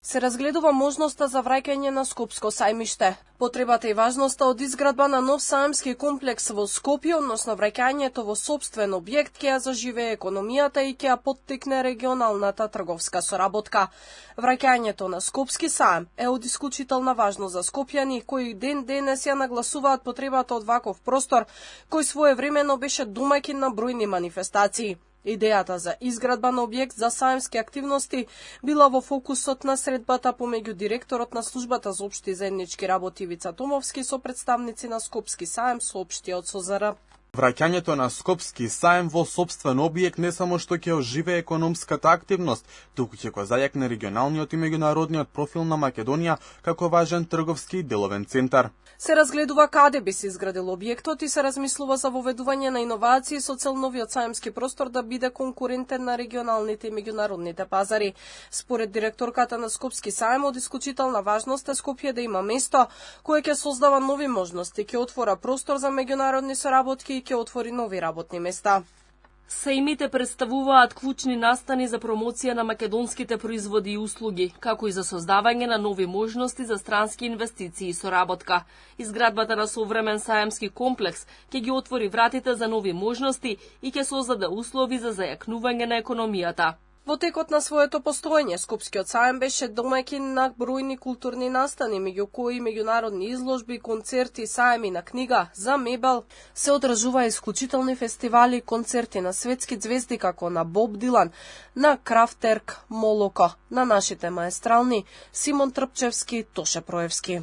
Се разгледува можноста за враќање на Скопско сајмиште. Потребата и важноста од изградба на нов саемски комплекс во Скопје, односно враќањето во сопствен објект, ќе ја заживее економијата и ќе ја поттикне регионалната трговска соработка. Враќањето на Скопски саем е од исклучителна важност за скопјани, кои ден денес ја нагласуваат потребата од ваков простор, кој своевремено беше домаќин на бројни манифестации. Идејата за изградба на објект за саемски активности била во фокусот на средбата помеѓу директорот на службата за општи заеднички работи Ивица Томовски со представници на Скопски саем, соопшти од СОЗР. Враќањето на Скопски саем во сопствен објект не само што ќе оживее економската активност, туку ќе го зајакне регионалниот и меѓународниот профил на Македонија како важен трговски и деловен центар. Се разгледува каде би се изградил објектот и се размислува за воведување на иновации со цел новиот саемски простор да биде конкурентен на регионалните и меѓународните пазари. Според директорката на Скопски саем, од исклучителна важност е Скопје да има место кое ќе создава нови можности, ќе отвора простор за меѓународни соработки и ќе отвори нови работни места. Саимите представуваат клучни настани за промоција на македонските производи и услуги, како и за создавање на нови можности за странски инвестиции и соработка. Изградбата на современ саемски комплекс ќе ги отвори вратите за нови можности и ќе создаде услови за зајакнување на економијата. Во текот на своето постоење, Скопскиот саем беше домаќин на бројни културни настани, меѓу кои меѓународни изложби, концерти, саеми на книга, за мебел. Се одржува исклучителни фестивали и концерти на светски ѕвезди како на Боб Дилан, на Крафтерк, Молоко, на нашите маестрални Симон Трпчевски, Тоше Проевски.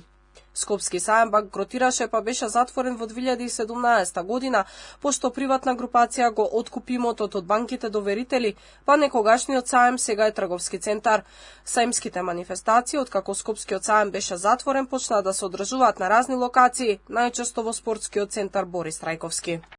Скопски саем банкротираше па беше затворен во 2017 година, пошто приватна групација го откупи имотот од банките доверители, па некогашниот саем сега е трговски центар. Саемските манифестации, откако Скопскиот саем беше затворен, почнаа да се одржуваат на разни локации, најчесто во спортскиот центар Борис Трајковски.